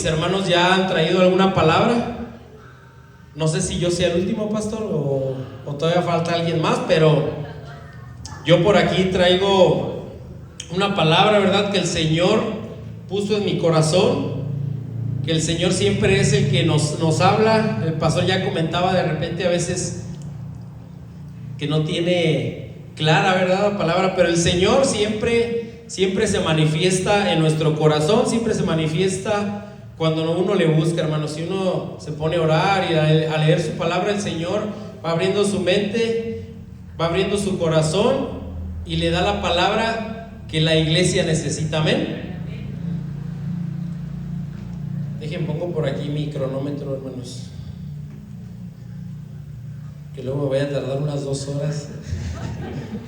Mis hermanos ya han traído alguna palabra. No sé si yo sea el último pastor o todavía falta alguien más, pero yo por aquí traigo una palabra, ¿verdad? Que el Señor puso en mi corazón, que el Señor siempre es el que nos habla. El pastor ya comentaba de repente a veces que no tiene clara, ¿verdad?, la palabra, pero el Señor siempre se manifiesta en nuestro corazón, siempre se manifiesta cuando uno le busca, hermanos. Si uno se pone a orar y a leer su palabra, el Señor va abriendo su mente, va abriendo su corazón y le da la palabra que la iglesia necesita. Amén. Dejen, pongo por aquí mi cronómetro, hermanos, que luego me voy a tardar unas 2 horas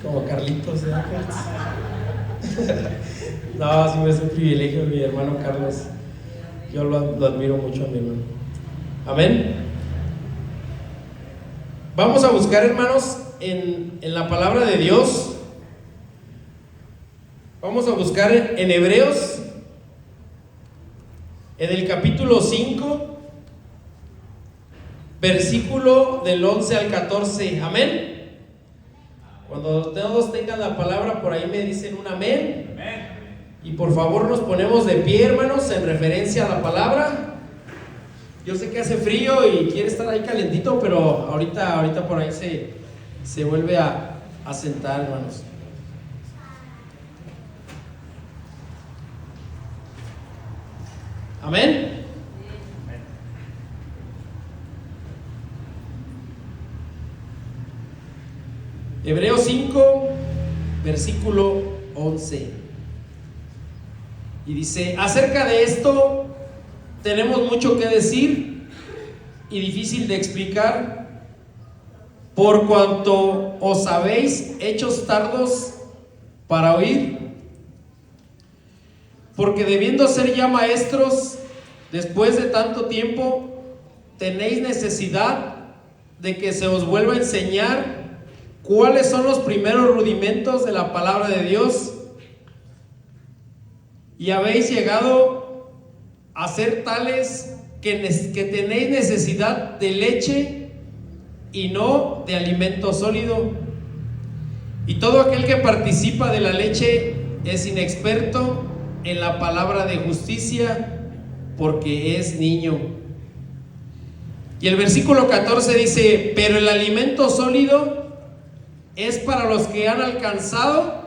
como Carlitos, ¿verdad? No, sí me es un privilegio mi hermano Carlos. Yo lo admiro mucho a mi hermano. Amén. Vamos a buscar, hermanos, en la palabra de Dios. Vamos a buscar en Hebreos, en el capítulo 5, versículo del 11 al 14. Amén. Cuando todos tengan la palabra por ahí me dicen un amén. Amén. Y por favor nos ponemos de pie, hermanos, en referencia a la palabra. Yo sé que hace frío y quiere estar ahí calentito, pero ahorita por ahí se vuelve a sentar, hermanos. Amén. Hebreos 5, versículo 11. Y dice: acerca de esto tenemos mucho que decir y difícil de explicar, por cuanto os habéis hecho tardos para oír. Porque debiendo ser ya maestros, después de tanto tiempo, tenéis necesidad de que se os vuelva a enseñar cuáles son los primeros rudimentos de la palabra de Dios. Y habéis llegado a ser tales que tenéis necesidad de leche y no de alimento sólido. Y todo aquel que participa de la leche es inexperto en la palabra de justicia, porque es niño. Y el versículo 14 dice: pero el alimento sólido es para los que han alcanzado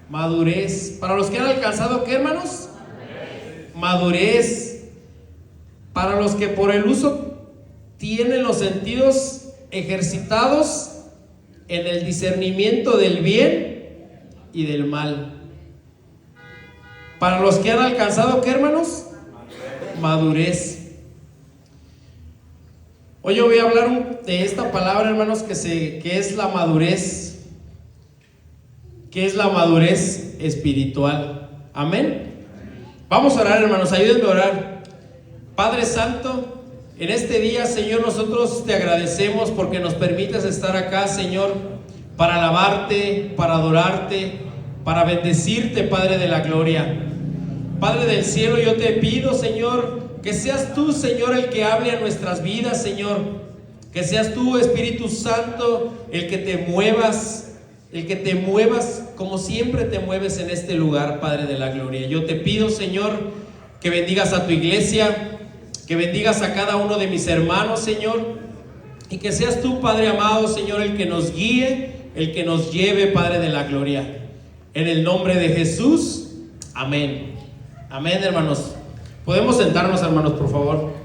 madurez. ¿Para los que han alcanzado qué, hermanos? Madurez. Para los que por el uso tienen los sentidos ejercitados en el discernimiento del bien y del mal. Para los que han alcanzado qué, hermanos? Madurez. Hoy yo voy a hablar de esta palabra, hermanos, que es la madurez. Que es la madurez espiritual. Amén. Vamos a orar, hermanos, ayúdenme a orar. Padre Santo, en este día, Señor, nosotros te agradecemos porque nos permites estar acá, Señor, para alabarte, para adorarte, para bendecirte, Padre de la gloria. Padre del cielo, yo te pido, Señor, que seas tú, Señor, el que hable a nuestras vidas, Señor. Que seas tú, Espíritu Santo, el que te muevas como siempre te mueves en este lugar, Padre de la gloria. Yo te pido, Señor, que bendigas a tu iglesia, que bendigas a cada uno de mis hermanos, Señor, y que seas tú, Padre amado, Señor, el que nos guíe, el que nos lleve, Padre de la gloria. En el nombre de Jesús, amén. Amén, hermanos. Podemos sentarnos, hermanos, por favor.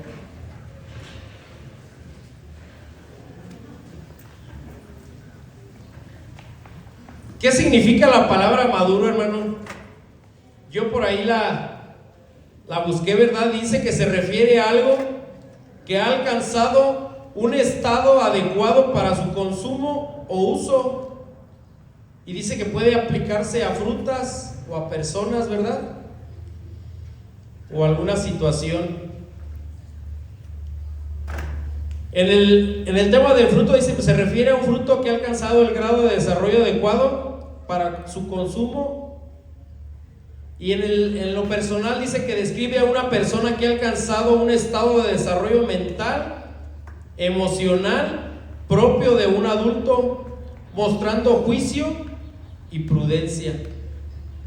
¿Qué significa la palabra maduro, hermano? Yo por ahí la busqué, ¿verdad? Dice que se refiere a algo que ha alcanzado un estado adecuado para su consumo o uso. Y dice que puede aplicarse a frutas o a personas, ¿verdad? O alguna situación. En el tema del fruto dice que se refiere a un fruto que ha alcanzado el grado de desarrollo adecuado para su consumo Y en lo personal dice que describe a una persona que ha alcanzado un estado de desarrollo mental, emocional, propio de un adulto, mostrando juicio y prudencia.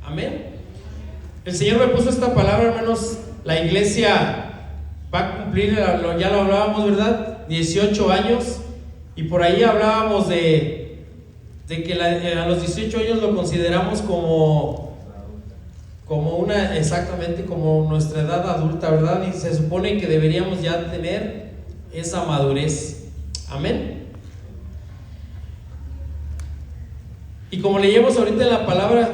Amén. El Señor me puso esta palabra, hermanos. La iglesia va a cumplir, ya lo hablábamos, ¿verdad? 18 años. Y por ahí hablábamos de que a los 18 años lo consideramos como exactamente como nuestra edad adulta, ¿verdad? Y se supone que deberíamos ya tener esa madurez. Amén. Y como leímos ahorita en la palabra,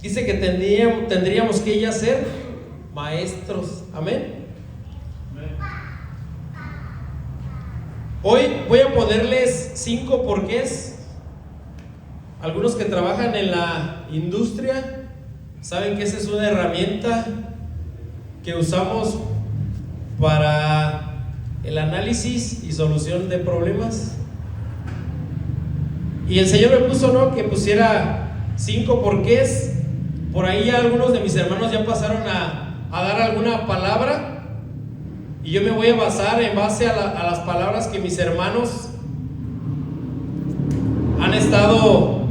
dice que tendríamos que ya ser maestros. Amén. Hoy voy a ponerles 5 porqués. Algunos que trabajan en la industria saben que esa es una herramienta que usamos para el análisis y solución de problemas. Y el Señor me puso, que pusiera 5 porqués. Por ahí ya algunos de mis hermanos ya pasaron a dar alguna palabra, y yo me voy a basar en base a las palabras que mis hermanos han estado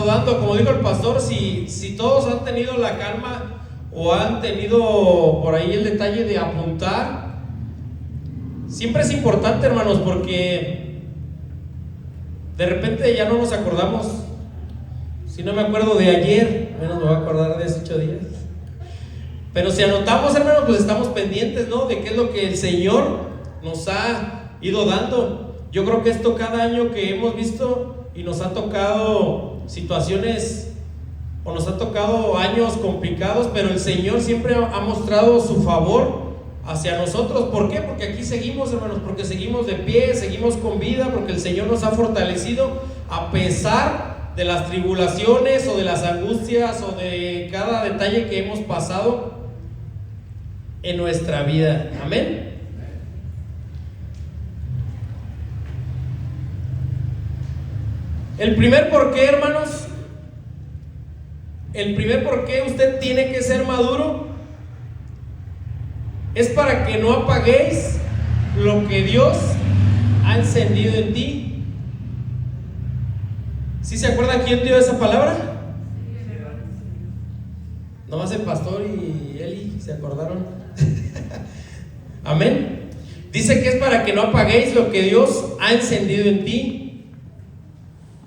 dando. Como dijo el pastor, si todos han tenido la calma o han tenido por ahí el detalle de apuntar, siempre es importante, hermanos, porque de repente ya no nos acordamos. Si no me acuerdo de ayer, menos me voy a acordar de hace 8 días. Pero si anotamos, hermanos, pues estamos pendientes, ¿no?, de qué es lo que el Señor nos ha ido dando. Yo creo que esto cada año que hemos visto y nos ha tocado situaciones o nos ha tocado años complicados, pero el Señor siempre ha mostrado su favor hacia nosotros. ¿Por qué? Porque aquí seguimos, hermanos, porque seguimos de pie, seguimos con vida, porque el Señor nos ha fortalecido a pesar de las tribulaciones o de las angustias o de cada detalle que hemos pasado en nuestra vida. Amén. El primer porqué, hermanos, el primer porqué usted tiene que ser maduro es para que no apaguéis lo que Dios ha encendido en ti. ¿Sí se acuerda quién dio esa palabra? Nomás el pastor y Eli se acordaron. Amén. Dice que es para que no apaguéis lo que Dios ha encendido en ti.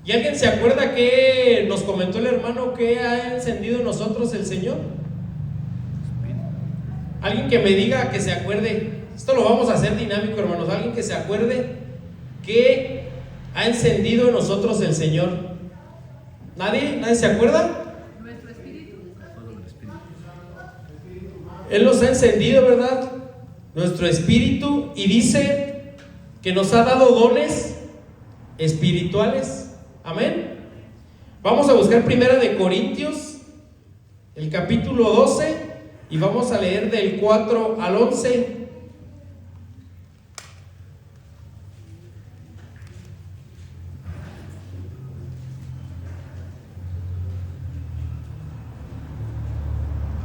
¿Y alguien se acuerda que nos comentó el hermano que ha encendido en nosotros el Señor? Alguien que me diga, que se acuerde. Esto lo vamos a hacer dinámico, hermanos. Alguien que se acuerde que ha encendido en nosotros el Señor. ¿Nadie? ¿Nadie se acuerda? Nuestro espíritu. Él nos ha encendido, ¿verdad? Nuestro espíritu, y dice que nos ha dado dones espirituales. Amén. Vamos a buscar Primera de Corintios, el capítulo 12, y vamos a leer del 4 al 11.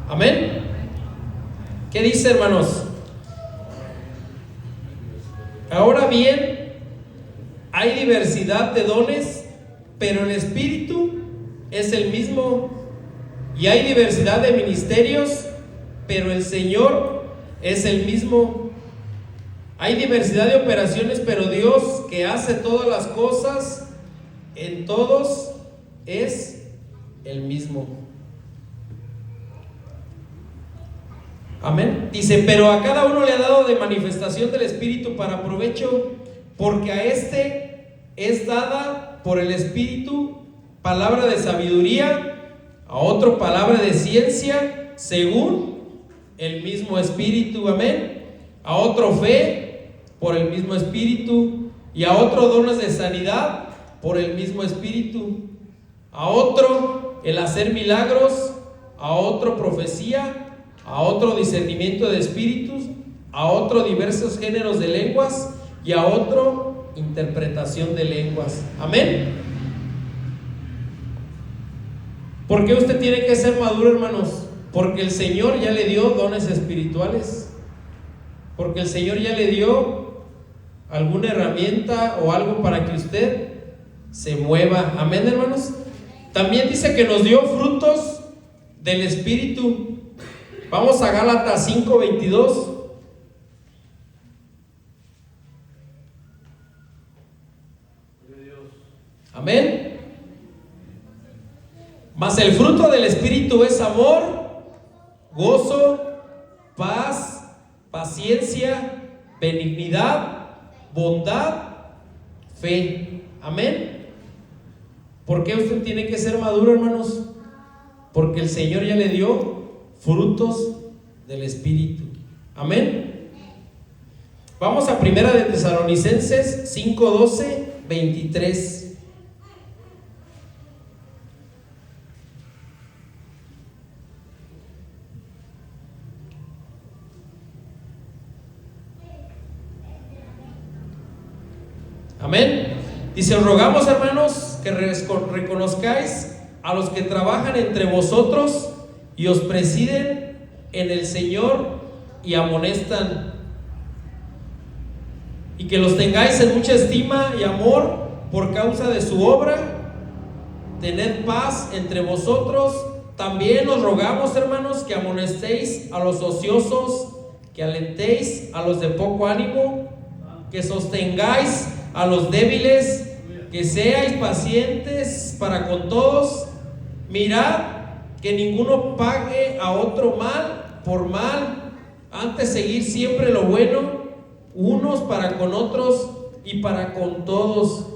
Amén. ¿Qué dice, hermanos? Ahora bien, hay diversidad de dones, pero el Espíritu es el mismo. Y hay diversidad de ministerios, pero el Señor es el mismo. Hay diversidad de operaciones, pero Dios, que hace todas las cosas en todos, es el mismo. Amén. Dice, pero a cada uno le ha dado de manifestación del Espíritu para provecho, porque a este es dada por el Espíritu palabra de sabiduría, a otro palabra de ciencia, según el mismo Espíritu. Amén. A otro fe, por el mismo Espíritu, y a otro dones de sanidad, por el mismo Espíritu. A otro el hacer milagros, a otro profecía, a otro discernimiento de espíritus, a otro diversos géneros de lenguas, y a otro interpretación de lenguas. Amén. ¿Por qué usted tiene que ser maduro, hermanos? Porque el Señor ya le dio dones espirituales. Porque el Señor ya le dio alguna herramienta o algo para que usted se mueva. Amén, hermanos. También dice que nos dio frutos del Espíritu. Vamos a Gálatas 5:22. Amén. Mas el fruto del Espíritu es amor, gozo, paz, paciencia, benignidad, bondad, fe. Amén. ¿Por qué usted tiene que ser maduro, hermanos? Porque el Señor ya le dio frutos del Espíritu. Amén. Vamos a Primera de Tesalonicenses 5:12, 23. Amén. Dice: os rogamos, hermanos, que reconozcáis a los que trabajan entre vosotros y os presiden en el Señor y amonestan, y que los tengáis en mucha estima y amor por causa de su obra. Tened paz entre vosotros. También os rogamos, hermanos, que amonestéis a los ociosos, que alentéis a los de poco ánimo, que sostengáis a los débiles, que seáis pacientes para con todos. Mirad que ninguno pague a otro mal por mal, antes seguir siempre lo bueno, unos para con otros y para con todos.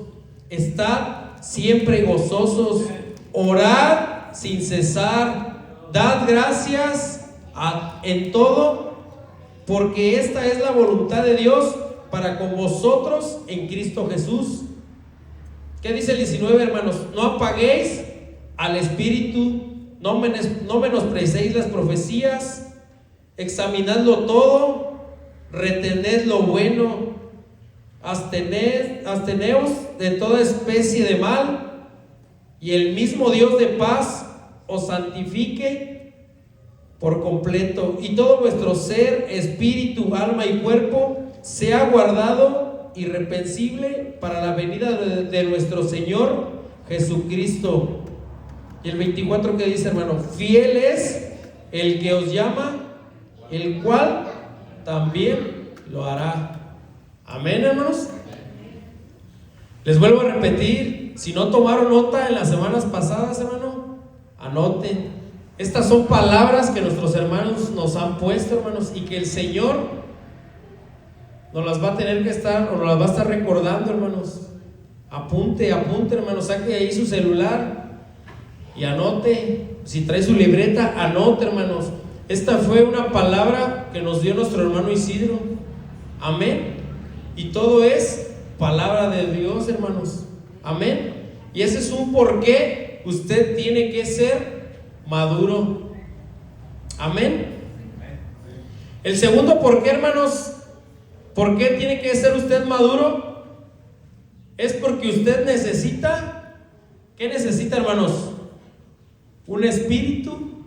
Estad siempre gozosos, orad sin cesar, dad gracias en todo, porque esta es la voluntad de Dios para con vosotros en Cristo Jesús. ¿Qué dice el 19, hermanos? No apaguéis al Espíritu, no menosprecéis las profecías, examinadlo todo, retened lo bueno, absteneos de toda especie de mal, y el mismo Dios de paz os santifique por completo, y todo vuestro ser, espíritu, alma y cuerpo sea guardado irreprensible para la venida de nuestro Señor Jesucristo. Y el 24, que dice, hermano: fiel es el que os llama, el cual también lo hará. Amén, hermanos. Les vuelvo a repetir, si no tomaron nota en las semanas pasadas, hermano, anoten. Estas son palabras que nuestros hermanos nos han puesto, hermanos, y que el Señor nos las va a tener que estar, o nos las va a estar recordando, hermanos. Apunte, hermanos, saque ahí su celular y anote. Si trae su libreta, anote, hermanos. Esta fue una palabra que nos dio nuestro hermano Isidro. Amén. Y todo es palabra de Dios, hermanos. Amén. Y ese es un porqué usted tiene que ser maduro. Amén. El segundo porqué, hermanos, ¿por qué tiene que ser usted maduro? Es porque usted necesita, ¿qué necesita, hermanos? Un espíritu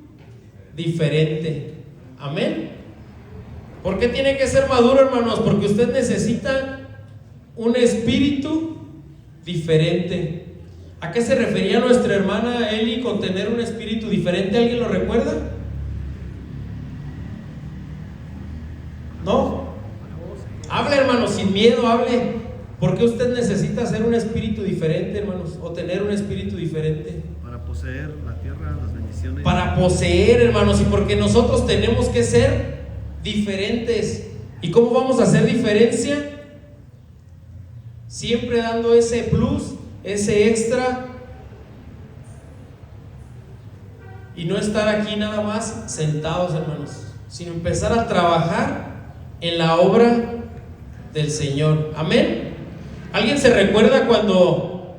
diferente. Amén. ¿Por qué tiene que ser maduro, hermanos? Porque usted necesita un espíritu diferente. ¿A qué se refería nuestra hermana Eli con tener un espíritu diferente? ¿Alguien lo recuerda? ¿No? Hable, hermanos, sin miedo, hable. ¿Por qué usted necesita ser un espíritu diferente, hermanos? O tener un espíritu diferente. Para poseer la tierra, las bendiciones. Para poseer, hermanos, y porque nosotros tenemos que ser diferentes. ¿Y cómo vamos a hacer diferencia? Siempre dando ese plus, ese extra, y no estar aquí nada más sentados, hermanos, sino empezar a trabajar en la obra del Señor. Amén. ¿Alguien se recuerda cuando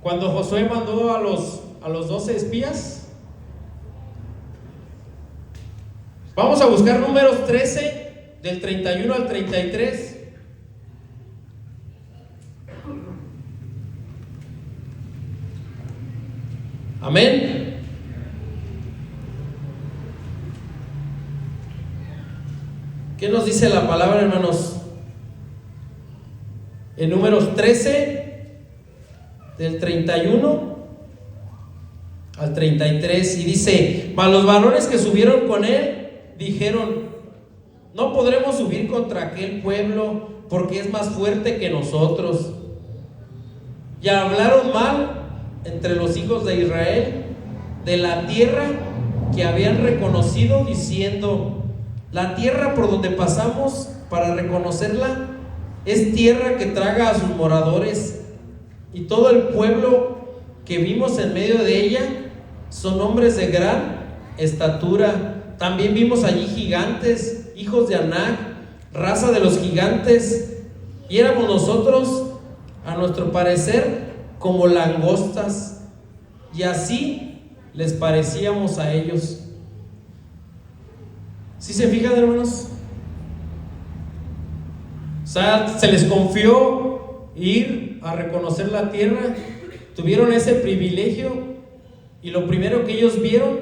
Josué mandó a los 12 espías? Vamos a buscar Números 13 del 31 al 33. Amén. ¿Qué nos dice la palabra, hermanos? En Números 13, del 31 al 33, y dice: mas los varones que subieron con él dijeron: no podremos subir contra aquel pueblo, porque es más fuerte que nosotros. Y hablaron mal entre los hijos de Israel de la tierra que habían reconocido, diciendo: la tierra por donde pasamos para reconocerla es tierra que traga a sus moradores, y todo el pueblo que vimos en medio de ella son hombres de gran estatura. También vimos allí gigantes, hijos de Anac, raza de los gigantes, y éramos nosotros, a nuestro parecer, como langostas, y así les parecíamos a ellos. ¿Sí se fijan, hermanos? O sea, se les confió ir a reconocer la tierra, tuvieron ese privilegio, y lo primero que ellos vieron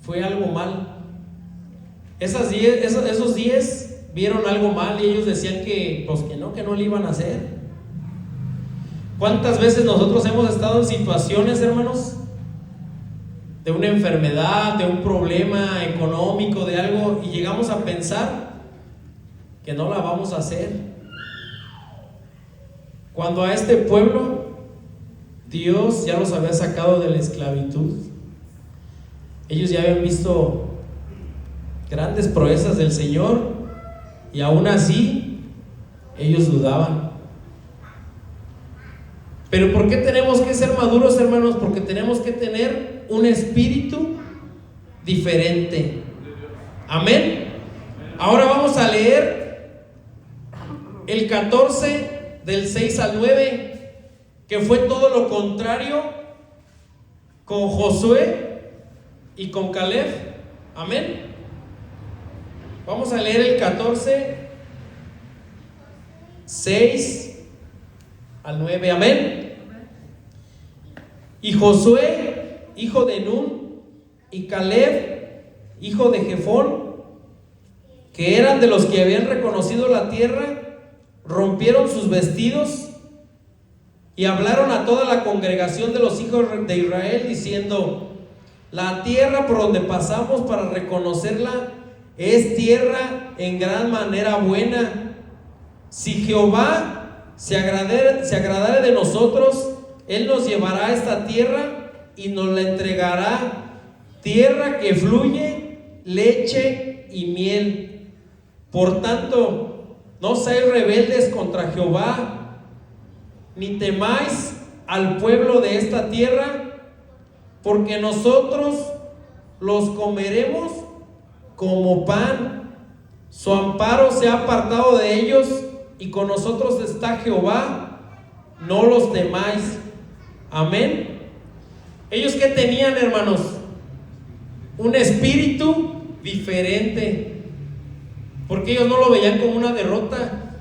fue algo mal. Esos 10 vieron algo mal, y ellos decían que no le iban a hacer. ¿Cuántas veces nosotros hemos estado en situaciones, hermanos, de una enfermedad, de un problema económico, de algo, y llegamos a pensar que no la vamos a hacer? Cuando a este pueblo Dios ya los había sacado de la esclavitud, ellos ya habían visto grandes proezas del Señor, y aún así ellos dudaban. Pero ¿por qué tenemos que ser maduros, hermanos? Porque tenemos que tener un espíritu diferente. Amén. Ahora vamos a leer el 14 del 6 al 9, que fue todo lo contrario con Josué y con Caleb. Amén. Vamos a leer el 14, 6 al 9. Amén. Y Josué, hijo de Nun, y Caleb, hijo de Jefón, que eran de los que habían reconocido la tierra, rompieron sus vestidos y hablaron a toda la congregación de los hijos de Israel, diciendo: la tierra por donde pasamos para reconocerla es tierra en gran manera buena. Si Jehová se agradare de nosotros, Él nos llevará a esta tierra y nos la entregará, tierra que fluye leche y miel. Por tanto, no seáis rebeldes contra Jehová, ni temáis al pueblo de esta tierra, porque nosotros los comeremos como pan. Su amparo se ha apartado de ellos, y con nosotros está Jehová, no los temáis. Amén. Ellos, ¿qué tenían, hermanos? Un espíritu diferente, porque ellos no lo veían como una derrota.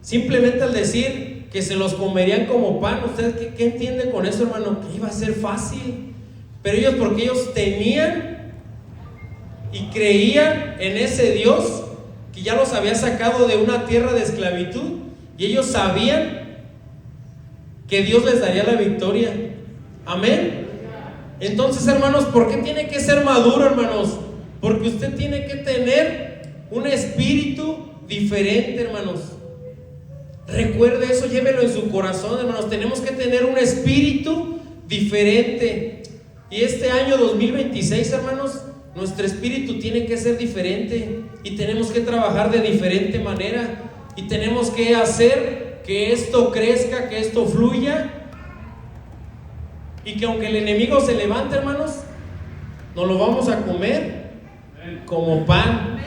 Simplemente al decir que se los comerían como pan, ¿usted qué entiende con eso, hermano? Que iba a ser fácil. Pero ellos, porque ellos tenían y creían en ese Dios que ya los había sacado de una tierra de esclavitud, y ellos sabían que Dios les daría la victoria. Amén. Entonces, hermanos, ¿por qué tiene que ser maduro, hermanos? Porque usted tiene que tener un espíritu diferente, hermanos. Recuerde eso, llévelo en su corazón, hermanos. Tenemos que tener un espíritu diferente. Y este año 2026, hermanos, nuestro espíritu tiene que ser diferente, y tenemos que trabajar de diferente manera, y tenemos que hacer que esto crezca, que esto fluya, y que aunque el enemigo se levante, hermanos, nos lo vamos a comer como pan.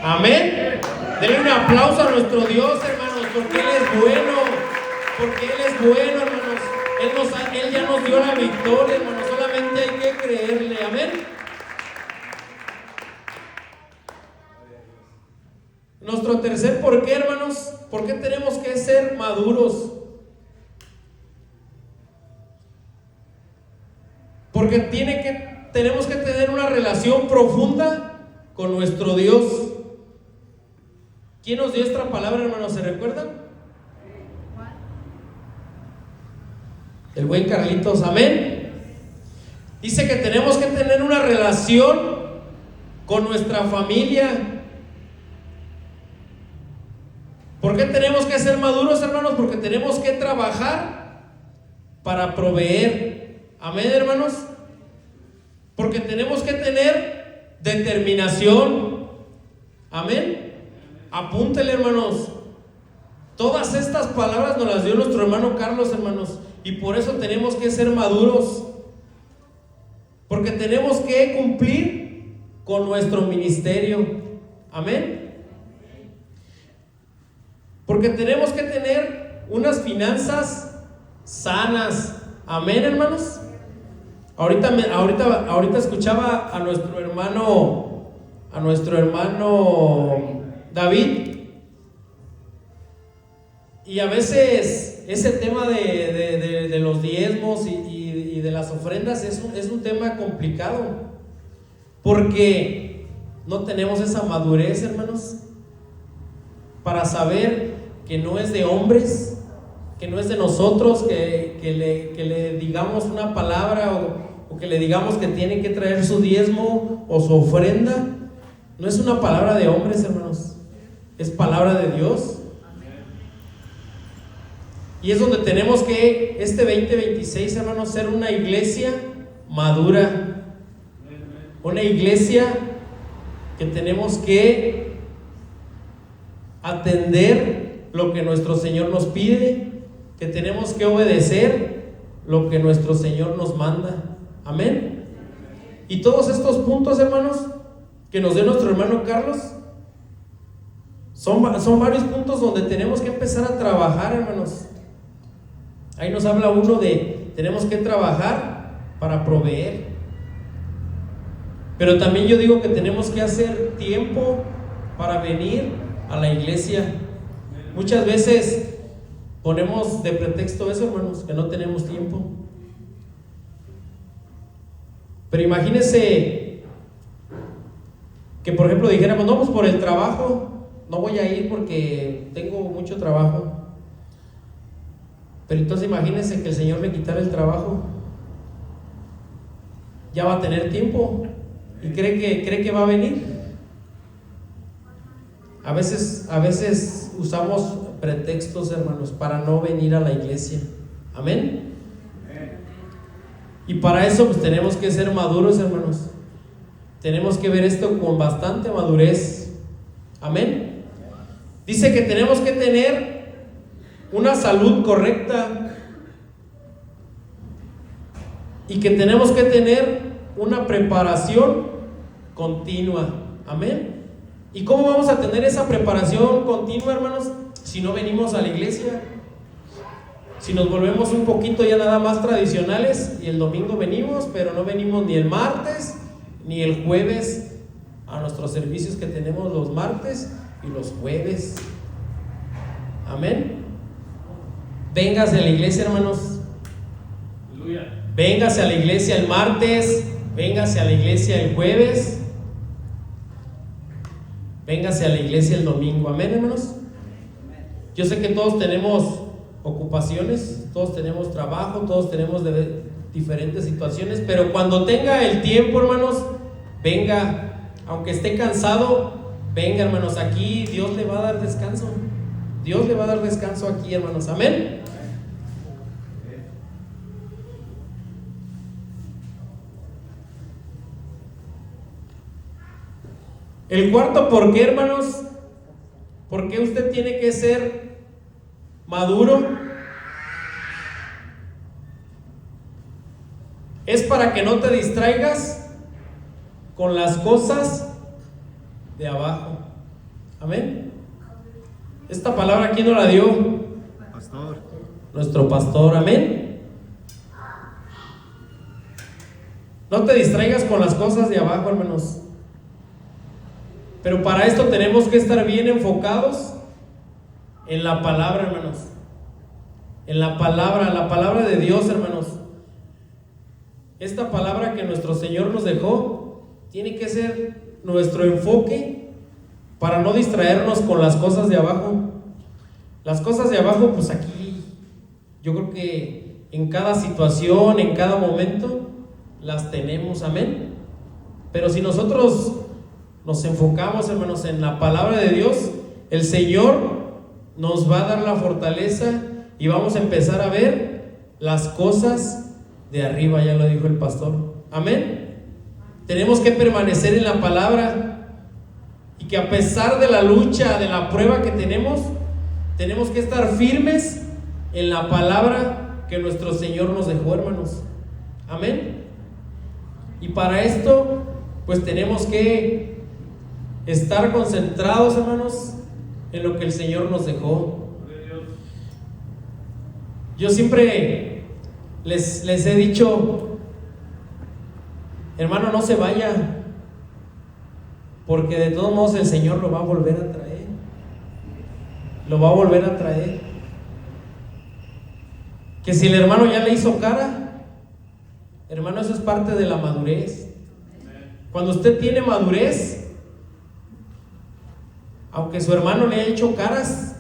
Amén. Denle un aplauso a nuestro Dios, hermanos, porque Él es bueno, hermanos. Él ya nos dio la victoria, hermanos. Solamente hay que creerle. Amén. Nuestro tercer por qué, hermanos, ¿por qué tenemos que ser maduros? Porque tenemos que tener una relación profunda con nuestro Dios. ¿Quién nos dio esta palabra, hermanos? ¿Se recuerdan? El buen Carlitos, amén. Dice que tenemos que tener una relación con nuestra familia. ¿Por qué tenemos que ser maduros, hermanos? Porque tenemos que trabajar para proveer. Amén, hermanos. Porque tenemos que tener determinación. Amén. Apúntele, hermanos. Todas estas palabras nos las dio nuestro hermano Carlos, hermanos. Y por eso tenemos que ser maduros. Porque tenemos que cumplir con nuestro ministerio. Amén. Porque tenemos que tener unas finanzas sanas. Amén, hermanos. Ahorita escuchaba a nuestro hermano David. Y a veces ese tema de los diezmos y de las ofrendas es un tema complicado, porque no tenemos esa madurez, hermanos, para saber que no es de hombres, que no es de nosotros, que le digamos una palabra o que le digamos que tienen que traer su diezmo o su ofrenda. No es una palabra de hombres, hermanos, es palabra de Dios. Y es donde tenemos que, este 2026, hermanos, ser una iglesia madura. Una iglesia que tenemos que atender lo que nuestro Señor nos pide, que tenemos que obedecer lo que nuestro Señor nos manda. Amén. Y todos estos puntos, hermanos, que nos dio nuestro hermano Carlos, son varios puntos donde tenemos que empezar a trabajar, hermanos. Ahí nos habla uno de tenemos que trabajar para proveer. Pero también yo digo que tenemos que hacer tiempo para venir a la iglesia. Muchas veces ponemos de pretexto eso, hermanos, que no tenemos tiempo. Pero imagínense que, por ejemplo, dijéramos, no, pues por el trabajo no voy a ir porque tengo mucho trabajo. Pero entonces imagínense que el Señor le quitara el trabajo. Ya va a tener tiempo. ¿Y cree que va a venir? A veces usamos pretextos, hermanos, para no venir a la iglesia. Amén. Y para eso pues tenemos que ser maduros, hermanos. Tenemos que ver esto con bastante madurez. Amén. Dice que tenemos que tener una salud correcta y que tenemos que tener una preparación continua. Amén. ¿Y cómo vamos a tener esa preparación continua, hermanos? Si no venimos a la iglesia, si nos volvemos un poquito ya nada más tradicionales y el domingo venimos, pero no venimos ni el martes ni el jueves a nuestros servicios que tenemos los martes y los jueves. Amén. Véngase a la iglesia, hermanos. Aleluya. Véngase a la iglesia el martes, véngase a la iglesia el jueves, véngase a la iglesia el domingo. Amén, hermanos. Yo sé que todos tenemos ocupaciones, todos tenemos trabajo, todos tenemos diferentes situaciones, pero cuando tenga el tiempo, hermanos, venga. Aunque esté cansado, venga, hermanos. Aquí Dios le va a dar descanso. Dios le va a dar descanso aquí, hermanos. Amén. El cuarto, ¿por qué, hermanos? ¿Por qué usted tiene que ser maduro? Es para que no te distraigas con las cosas de abajo. Amén. Esta palabra, ¿quién nos la dio? Pastor. Nuestro pastor. Amén. No te distraigas con las cosas de abajo, hermanos. Pero para esto tenemos que estar bien enfocados en la palabra, hermanos. En la palabra de Dios, hermanos. Esta palabra que nuestro Señor nos dejó tiene que ser nuestro enfoque para no distraernos con las cosas de abajo. Las cosas de abajo, pues aquí, yo creo que en cada situación, en cada momento, las tenemos, amén. Pero si nosotros nos enfocamos, hermanos, en la palabra de Dios, el Señor nos va a dar la fortaleza y vamos a empezar a ver las cosas de arriba, ya lo dijo el pastor, amén. Tenemos que permanecer en la palabra y que a pesar de la lucha, de la prueba que tenemos que estar firmes en la palabra que nuestro Señor nos dejó, hermanos, amén. Y para esto, pues tenemos que estar concentrados, hermanos, en lo que el Señor nos dejó. Yo siempre les he dicho, hermano, no se vaya, porque de todos modos el Señor lo va a volver a traer. Lo va a volver a traer. Que si el hermano ya le hizo cara, hermano, eso es parte de la madurez. Cuando usted tiene madurez, aunque su hermano le haya hecho caras,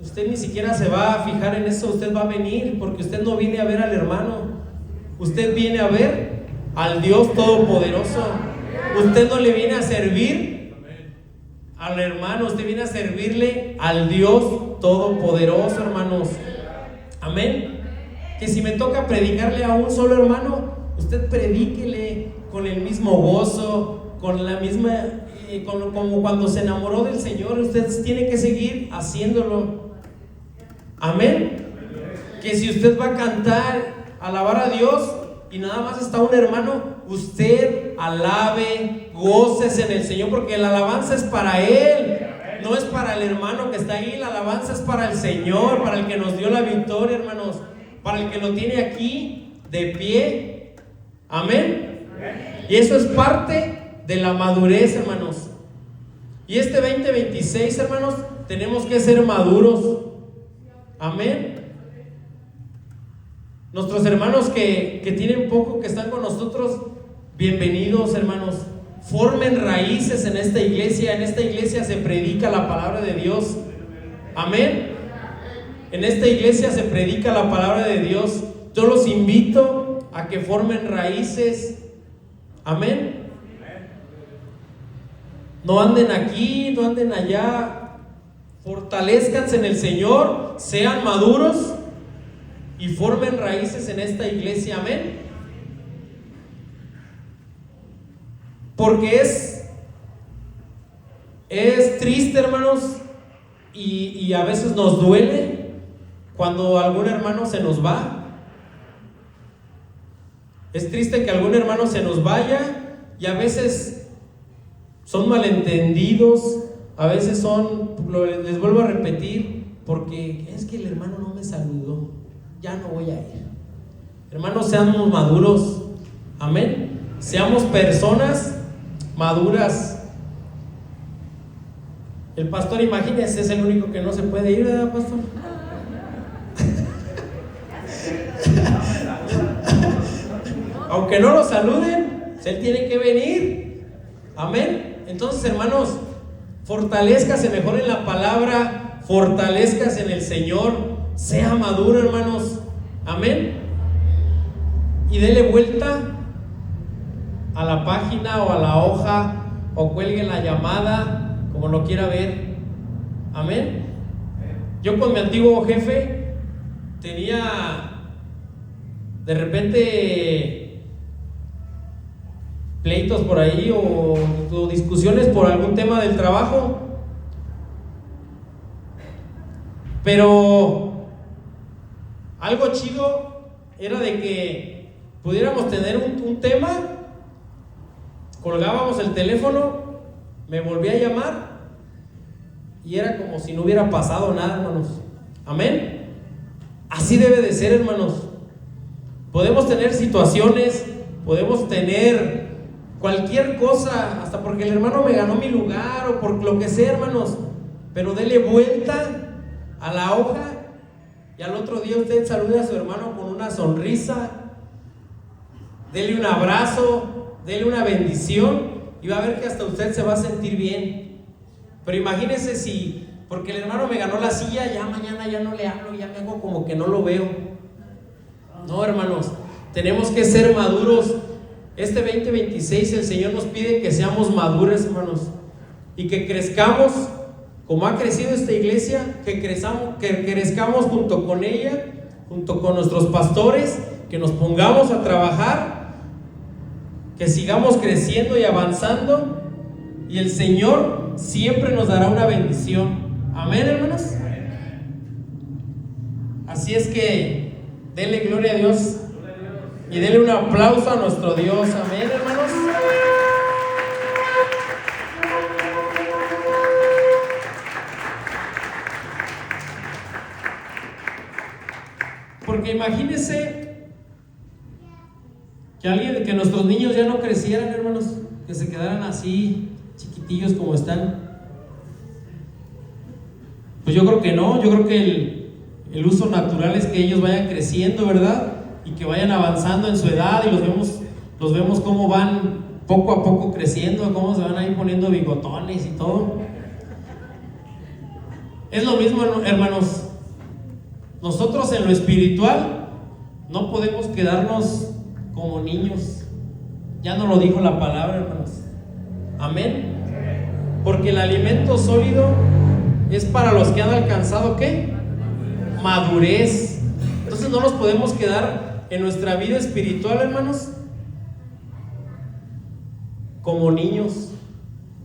usted ni siquiera se va a fijar en eso. Usted va a venir, porque usted no viene a ver al hermano, usted viene a ver al Dios Todopoderoso. Usted no le viene a servir al hermano, usted viene a servirle al Dios Todopoderoso, hermanos, amén. Que si me toca predicarle a un solo hermano, usted predíquele con el mismo gozo, con la misma, como cuando se enamoró del Señor. Usted tiene que seguir haciéndolo, amén. Que si usted va a cantar, alabar a Dios, y nada más está un hermano, usted alabe, gócese en el Señor, porque la alabanza es para Él, no es para el hermano que está ahí. La alabanza es para el Señor, para el que nos dio la victoria, hermanos, para el que lo tiene aquí de pie, amén. Y eso es parte de la madurez, hermanos. Y este 2026, hermanos, tenemos que ser maduros, amén. Nuestros hermanos que tienen poco, que están con nosotros, bienvenidos, hermanos. Formen raíces en esta iglesia. En esta iglesia se predica la palabra de Dios, amén. En esta iglesia se predica la palabra de Dios. Yo los invito a que formen raíces, amén. No anden aquí, no anden allá. Fortalezcanse en el Señor, sean maduros y formen raíces en esta iglesia, amén. Porque es triste, hermanos, y a veces nos duele cuando algún hermano se nos va. Es triste que algún hermano se nos vaya, y a veces son malentendidos, a veces les vuelvo a repetir, porque es que el hermano no me saludó, ya no voy a ir. Hermanos, seamos maduros, amén. Seamos personas maduras. El pastor, imagínense, es el único que no se puede ir, ¿verdad, pastor? Aunque no lo saluden, él tiene que venir, amén. Entonces, hermanos, fortalezcase mejor en la palabra, fortalezcase en el Señor, sea maduro, hermanos, amén. Y dele vuelta a la página o a la hoja, o cuelgue la llamada, como lo quiera ver, amén. Yo con mi antiguo jefe tenía de repente pleitos por ahí o discusiones por algún tema del trabajo, pero algo chido era de que pudiéramos tener un tema, colgábamos el teléfono, me volvía a llamar y era como si no hubiera pasado nada, hermanos, amén. Así debe de ser, hermanos. Podemos tener situaciones, podemos tener cualquier cosa, hasta porque el hermano me ganó mi lugar o por lo que sea, hermanos, pero dele vuelta a la hoja y al otro día usted salude a su hermano con una sonrisa, dele un abrazo, dele una bendición y va a ver que hasta usted se va a sentir bien, Pero imagínense si, porque el hermano me ganó la silla, ya mañana ya no le hablo, ya me hago como que no lo veo. No, hermanos, tenemos que ser maduros. Este 2026 el Señor nos pide que seamos maduros, hermanos, y que crezcamos como ha crecido esta iglesia, que crezcamos junto con ella, junto con nuestros pastores, que nos pongamos a trabajar, que sigamos creciendo y avanzando, y el Señor siempre nos dará una bendición. Amén, hermanos. Así es que denle gloria a Dios y denle un aplauso a nuestro Dios. Amén, hermanos. Porque imagínense que nuestros niños ya no crecieran, hermanos, que se quedaran así chiquitillos como están. Pues yo creo que no, yo creo que el uso natural es que ellos vayan creciendo, ¿verdad? Y que vayan avanzando en su edad, y los vemos cómo van poco a poco creciendo, cómo se van ahí poniendo bigotones y todo. Es lo mismo, hermanos. Nosotros en lo espiritual no podemos quedarnos como niños. Ya nos lo dijo la palabra, hermanos. Amén. Porque el alimento sólido es para los que han alcanzado, ¿qué? Madurez. Entonces no nos podemos quedar en nuestra vida espiritual, hermanos, como niños.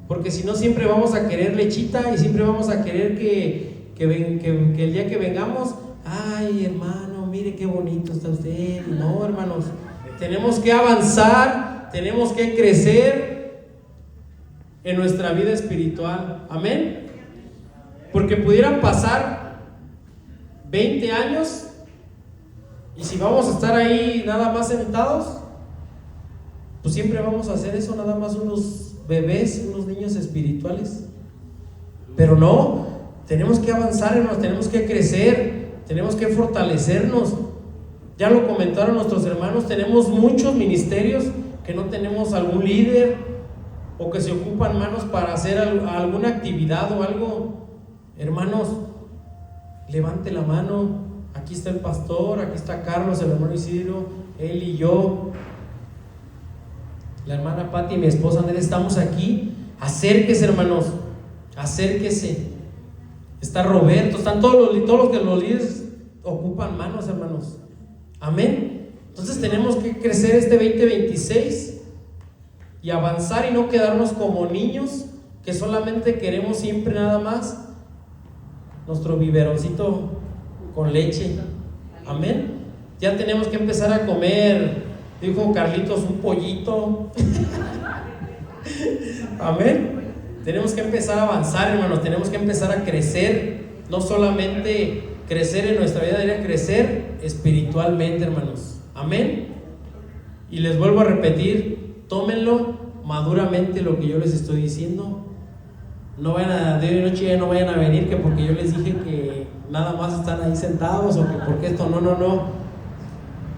Porque si no, siempre vamos a querer lechita y siempre vamos a querer que el día que vengamos, ay, hermano, mire qué bonito está usted. No, hermanos, tenemos que avanzar, tenemos que crecer en nuestra vida espiritual. Amén. Porque pudieran pasar 20 años y si vamos a estar ahí nada más sentados, pues siempre vamos a hacer eso, nada más unos bebés, unos niños espirituales. Pero no, tenemos que avanzar, hermanos, tenemos que crecer, tenemos que fortalecernos. Ya lo comentaron nuestros hermanos, tenemos muchos ministerios que no tenemos algún líder o que se ocupan manos para hacer alguna actividad o algo. Hermanos, levante la mano. Aquí está el pastor, aquí está Carlos, el hermano Isidro, él y yo, la hermana Pati y mi esposa Ned, estamos aquí. Acérquese, hermanos, acérquese. Está Roberto, están todos los que los líderes ocupan manos, hermanos. Amén. Entonces tenemos que crecer este 2026 y avanzar y no quedarnos como niños que solamente queremos siempre nada más nuestro biberoncito con leche. Amén. Ya tenemos que empezar a comer, dijo Carlitos, un pollito. Amén. Tenemos que empezar a avanzar, hermanos, tenemos que empezar a crecer, no solamente crecer en nuestra vida diaria, crecer espiritualmente, hermanos. Amén. Y les vuelvo a repetir, tómenlo maduramente lo que yo les estoy diciendo. No vayan a, de noche ya no vayan a venir que porque yo les dije que nada más están ahí sentados o que porque esto, no.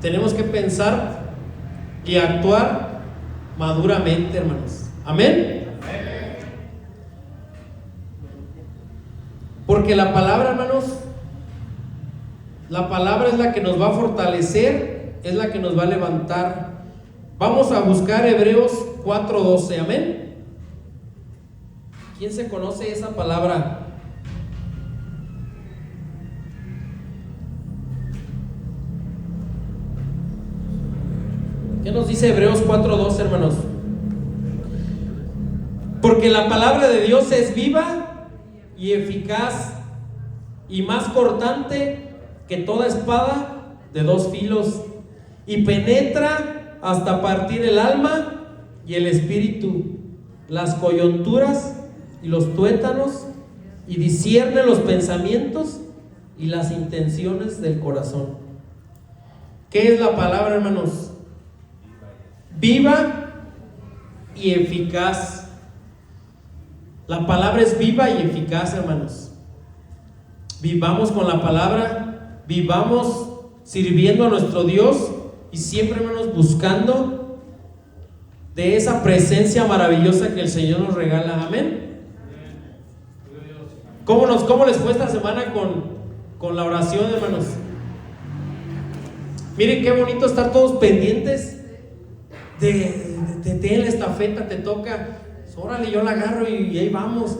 Tenemos que pensar y actuar maduramente, hermanos. Amén. Porque la palabra, hermanos, la palabra es la que nos va a fortalecer, es la que nos va a levantar. Vamos a buscar Hebreos 4:12, amén. ¿Quién se conoce esa palabra? ¿Qué nos dice Hebreos 4:12, hermanos? Porque la palabra de Dios es viva y eficaz y más cortante que toda espada de dos filos y penetra hasta partir el alma y el espíritu, las coyunturas y los tuétanos, y discierne los pensamientos y las intenciones del corazón. ¿Qué es la palabra, hermanos? Viva y eficaz. La palabra es viva y eficaz, hermanos. Vivamos con la palabra, vivamos sirviendo a nuestro Dios y siempre, hermanos, buscando de esa presencia maravillosa que el Señor nos regala. Amén. ¿Cómo les fue esta semana con la oración, hermanos? Miren qué bonito estar todos pendientes de la estafeta, te toca, órale, yo la agarro y ahí vamos.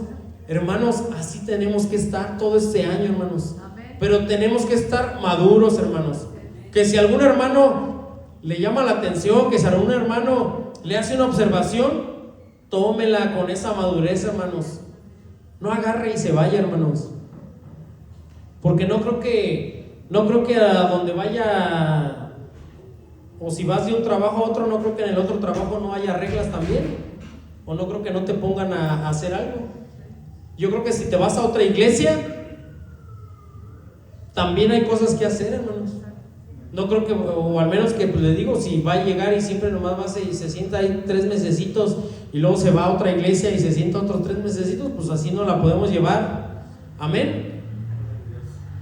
Hermanos, así tenemos que estar todo este año, hermanos. Pero tenemos que estar maduros, hermanos. Que si algún hermano le llama la atención, que si algún hermano le hace una observación, tómela con esa madurez, hermanos. No agarre y se vaya, hermanos. Porque no creo que a donde vaya, o si vas de un trabajo a otro, no creo que en el otro trabajo no haya reglas también. O no creo que no te pongan a hacer algo. Yo creo que si te vas a otra iglesia, también hay cosas que hacer, hermanos. No creo que, o al menos que pues, le digo, si va a llegar y siempre nomás va y se sienta ahí 3 mesecitos y luego se va a otra iglesia y se sienta otros 3 mesecitos, pues así no la podemos llevar. Amén.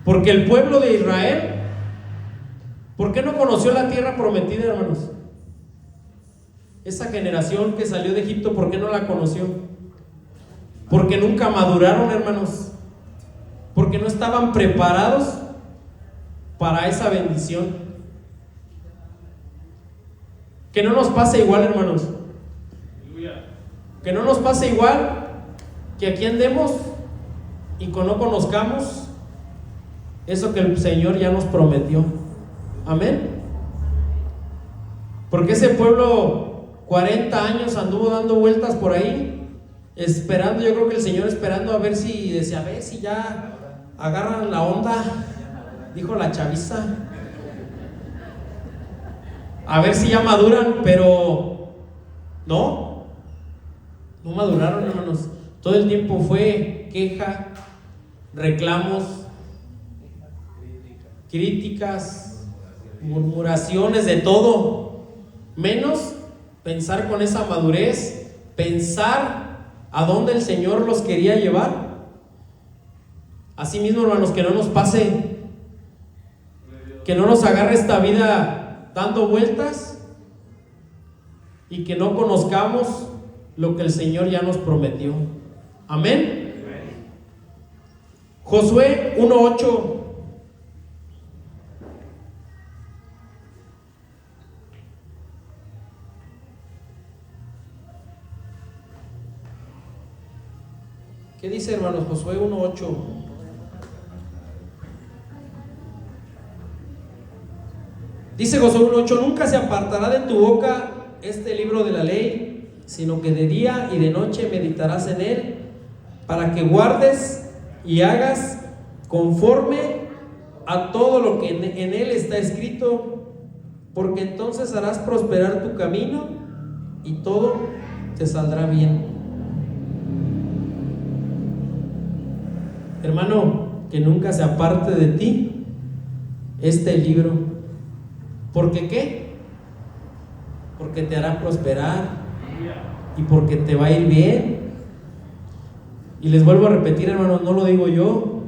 Porque el pueblo de Israel, ¿por qué no conoció la tierra prometida, hermanos? Esa generación que salió de Egipto, ¿por qué no la conoció? Porque nunca maduraron, hermanos. Porque no estaban preparados para esa bendición. Que no nos pase igual, hermanos. Que no nos pase igual que aquí andemos y que no conozcamos eso que el Señor ya nos prometió. Amén. Porque ese pueblo 40 años anduvo dando vueltas por ahí, esperando, yo creo que el Señor esperando a ver si decía, a ver si ya agarran la onda, dijo la chaviza, a ver si ya maduran, pero no maduraron, hermanos. Todo el tiempo fue queja, reclamos, críticas, murmuraciones, de todo, menos pensar con esa madurez, pensar a dónde el Señor los quería llevar. Así mismo, hermanos, que no nos pase, que no nos agarre esta vida dando vueltas y que no conozcamos lo que el Señor ya nos prometió. Amén. Josué 1:8. ¿Qué dice, hermanos? Josué 1:8. Dice Josué 1:8: nunca se apartará de tu boca este libro de la ley, sino que de día y de noche meditarás en él, para que guardes y hagas conforme a todo lo que en él está escrito, porque entonces harás prosperar tu camino y todo te saldrá bien. Hermano, que nunca se aparte de ti este libro. ¿Por qué? Porque te hará prosperar y porque te va a ir bien. Y les vuelvo a repetir, hermanos, no lo digo yo,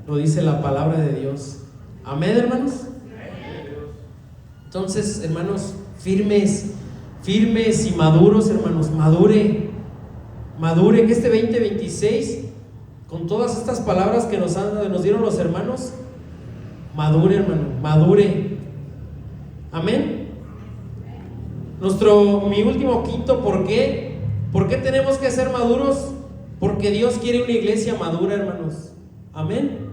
lo dice la palabra de Dios. Amén, hermanos. Entonces, hermanos, firmes y maduros, hermanos. Madure, que este 2026, con todas estas palabras que nos dieron los hermanos, madure, hermano, madure. Amén. Mi último quinto, ¿por qué? ¿Por qué tenemos que ser maduros? Porque Dios quiere una iglesia madura, hermanos. Amén.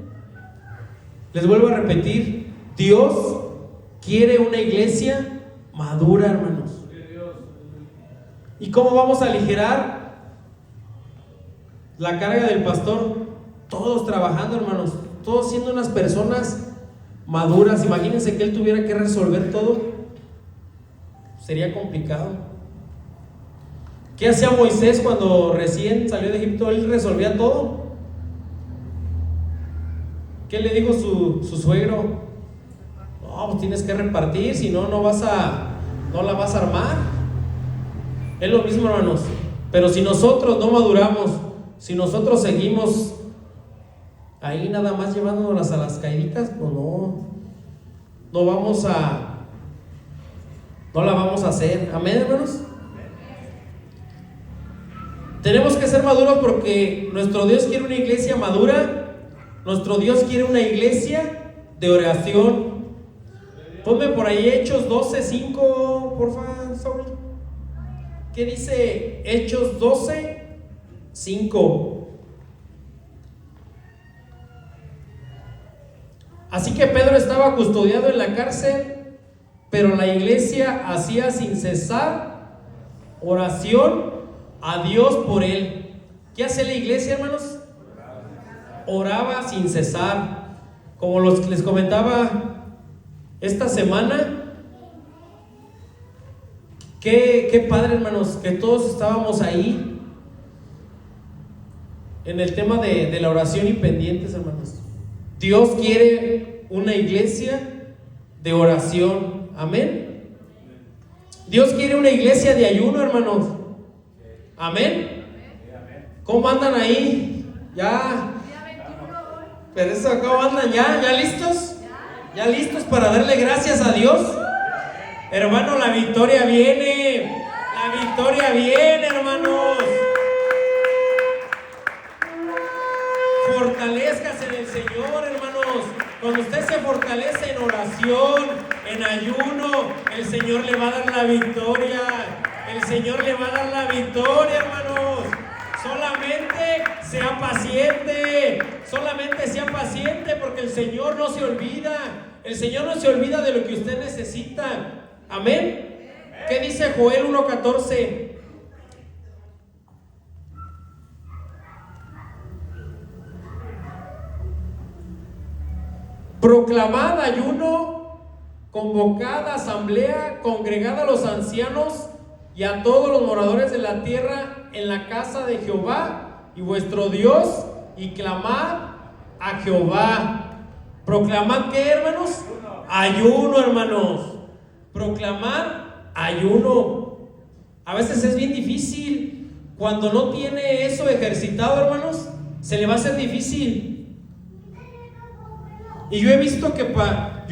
Les vuelvo a repetir, Dios quiere una iglesia madura, hermanos. ¿Y cómo vamos a aligerar la carga del pastor? Todos trabajando, hermanos, todos siendo unas personas maduras. Imagínense que él tuviera que resolver todo. Sería complicado. ¿Qué hacía Moisés cuando recién salió de Egipto? Él resolvía todo. ¿Qué le dijo su suegro? No, pues tienes que repartir, si no, no la vas a armar. Es lo mismo, hermanos. Pero si nosotros no maduramos, si nosotros seguimos ahí nada más llevándonos a las caíditas, pues no la vamos a hacer. Amén, hermanos. Tenemos que ser maduros porque nuestro Dios quiere una iglesia madura. Nuestro Dios quiere una iglesia de oración. Ponme por ahí Hechos 12:5, por favor, Saúl. ¿Qué dice Hechos 12:5? Así que Pedro estaba custodiado en la cárcel, pero la iglesia hacía sin cesar oración a Dios por él. ¿Qué hace la iglesia, hermanos? Oraba sin cesar. Como les comentaba esta semana, qué padre, hermanos, que todos estábamos ahí en el tema de la oración y pendientes, hermanos. Dios quiere una iglesia de oración. Amén. Dios quiere una iglesia de ayuno, hermanos. Amén. ¿Cómo andan ahí? Ya. Pero eso, ¿cómo andan? ¿Ya listos? ¿Ya listos para darle gracias a Dios? Hermano, la victoria viene. La victoria viene, hermanos. Fortalezcase en el Señor, hermanos. Cuando usted se fortalece en oración, en ayuno, el Señor le va a dar la victoria. El Señor le va a dar la victoria, hermanos. Solamente sea paciente. Solamente sea paciente, porque el Señor no se olvida. El Señor no se olvida de lo que usted necesita. Amén. ¿Qué dice Joel 1:14? Proclamad ayuno, convocad asamblea, congregad a los ancianos y a todos los moradores de la tierra en la casa de Jehová y vuestro Dios, y clamad a Jehová. ¿Proclamad qué, hermanos? Ayuno, hermanos. Proclamad ayuno. A veces es bien difícil. Cuando no tiene eso ejercitado, hermanos, se le va a hacer difícil. Y yo he visto que para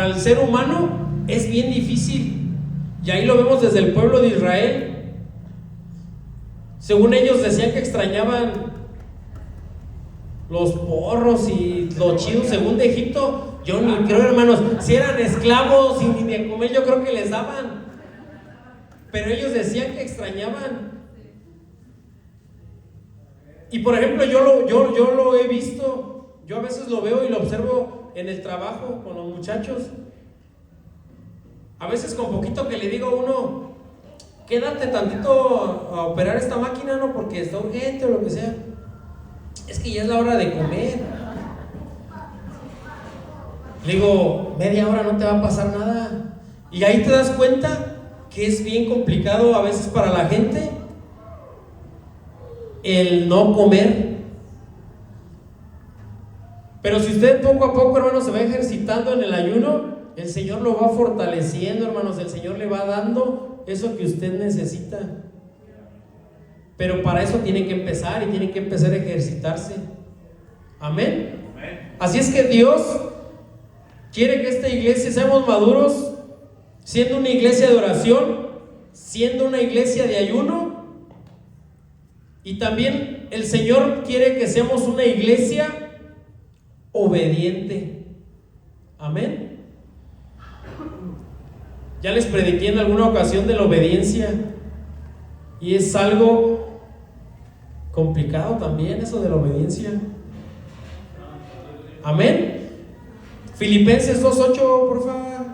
el ser humano es bien difícil. Y ahí lo vemos desde el pueblo de Israel. Según ellos decían que extrañaban los porros y los chidos según de Egipto. Yo ni creo, hermanos, si eran esclavos y ni de comer yo creo que les daban. Pero ellos decían que extrañaban. Y por ejemplo, yo lo he visto. Yo a veces lo veo y lo observo en el trabajo con los muchachos. A veces con poquito que le digo a uno, quédate tantito a operar esta máquina, no, porque está urgente o lo que sea. Es que ya es la hora de comer. Le digo, media hora no te va a pasar nada. Y ahí te das cuenta que es bien complicado a veces para la gente el no comer. Pero si usted poco a poco, hermanos, se va ejercitando en el ayuno, el Señor lo va fortaleciendo, hermanos. El Señor le va dando eso que usted necesita. Pero para eso tiene que empezar y tiene que empezar a ejercitarse. Amén. Así es que Dios quiere que esta iglesia seamos maduros, siendo una iglesia de oración, siendo una iglesia de ayuno. Y también el Señor quiere que seamos una iglesia obediente. Amén. Ya les prediqué en alguna ocasión de la obediencia, y es algo complicado también eso de la obediencia. Amén. Filipenses 2:8, por favor.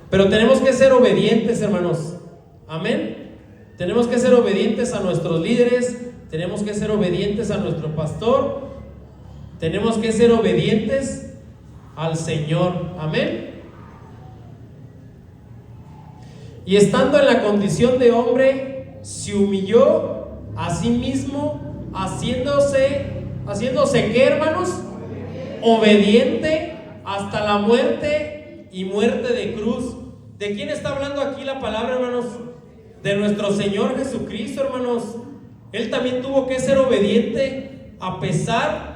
Pero tenemos que ser obedientes, hermanos. Amén. Tenemos que ser obedientes a nuestros líderes, tenemos que ser obedientes a nuestro pastor, tenemos que ser obedientes al Señor. Amén. Y estando en la condición de hombre, se humilló a sí mismo, haciéndose ¿qué, hermanos? Obediente hasta la muerte y muerte de cruz. ¿De quién está hablando aquí la palabra, hermanos? De nuestro Señor Jesucristo, hermanos. Él también tuvo que ser obediente a pesar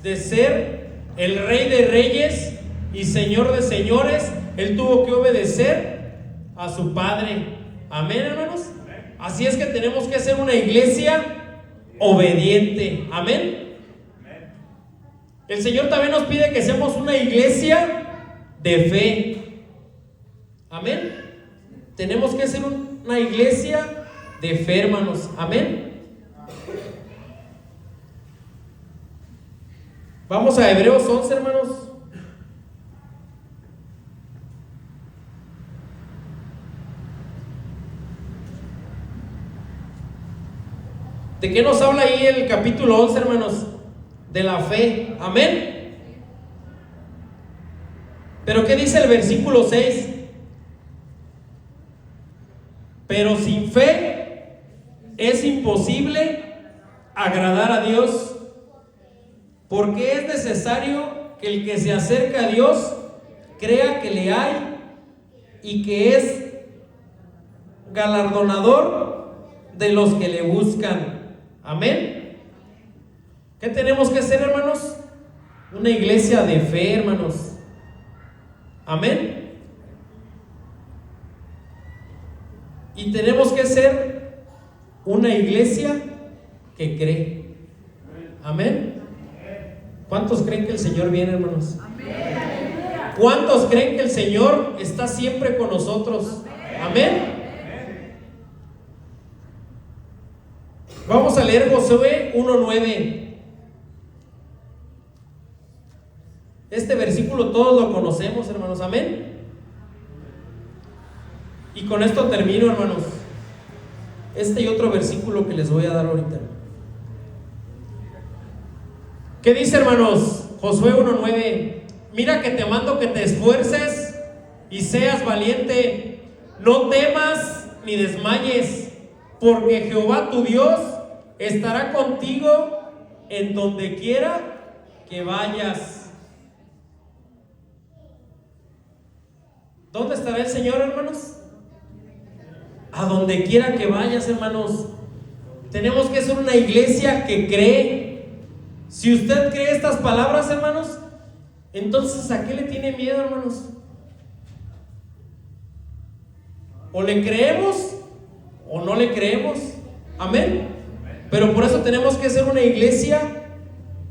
de ser el Rey de Reyes y Señor de Señores. Él tuvo que obedecer a su Padre. Amén, hermanos. Así es que tenemos que ser una iglesia obediente. Amén. El Señor también nos pide que seamos una iglesia de fe. Amén. Tenemos que ser una iglesia de fe, hermanos. Amén. Vamos a Hebreos 11, hermanos. ¿De qué nos habla ahí el capítulo 11, hermanos? De la fe. Amén. Pero ¿qué dice el versículo 6? Pero sin fe es imposible agradar a Dios, porque es necesario que el que se acerca a Dios crea que le hay y que es galardonador de los que le buscan. Amén. ¿Qué tenemos que hacer, hermanos? Una iglesia de fe, hermanos. Amén. Y tenemos que ser una iglesia que cree. Amén. ¿Cuántos creen que el Señor viene, hermanos? ¿Cuántos creen que el Señor está siempre con nosotros? Amén. Vamos a leer Josué 1:9. Este versículo todos lo conocemos, hermanos. Amén. Y con esto termino, hermanos. Este y otro versículo que les voy a dar ahorita. ¿Qué dice, hermanos? Josué 1:9. Mira que te mando que te esfuerces y seas valiente. No temas ni desmayes, porque Jehová tu Dios estará contigo en donde quiera que vayas. ¿Dónde estará el Señor, hermanos? A donde quiera que vayas, hermanos. Tenemos que ser una iglesia que cree. Si usted cree estas palabras, hermanos, entonces ¿a qué le tiene miedo, hermanos? O le creemos o no le creemos. Amén. Pero por eso tenemos que ser una iglesia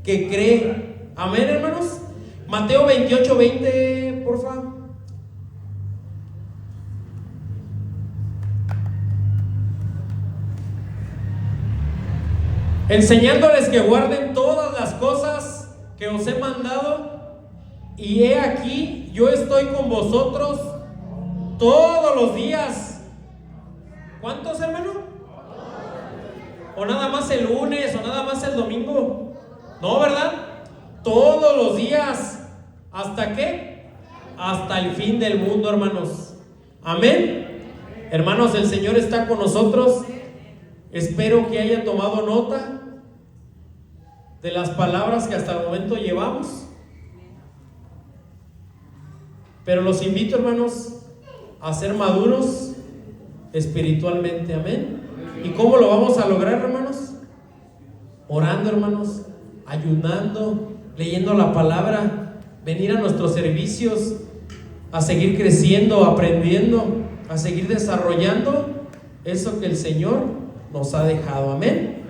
que cree. Amén, hermanos. Mateo 28:20, por favor. Enseñándoles que guarden todas las cosas que os he mandado, y he aquí, yo estoy con vosotros todos los días. ¿Cuántos, hermano? ¿O nada más el lunes? ¿O nada más el domingo? No, ¿verdad? Todos los días. ¿Hasta qué? Hasta el fin del mundo, hermanos. Amén. Hermanos, el Señor está con nosotros. Espero que hayan tomado nota de las palabras que hasta el momento llevamos. Pero los invito, hermanos, a ser maduros espiritualmente. Amén. ¿Y cómo lo vamos a lograr, hermanos? Orando, hermanos, ayunando, leyendo la palabra, venir a nuestros servicios, a seguir creciendo, aprendiendo, a seguir desarrollando eso que el Señor nos ha dejado. Amén.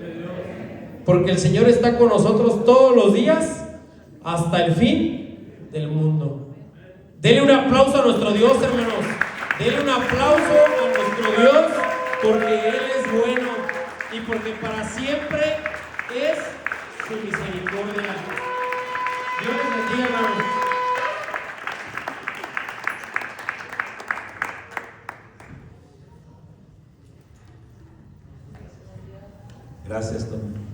Porque el Señor está con nosotros todos los días hasta el fin del mundo. Denle un aplauso a nuestro Dios, hermanos. Denle un aplauso a nuestro Dios, porque Él es bueno y porque para siempre es su misericordia. Dios les bendiga, hermanos. Gracias, Tom.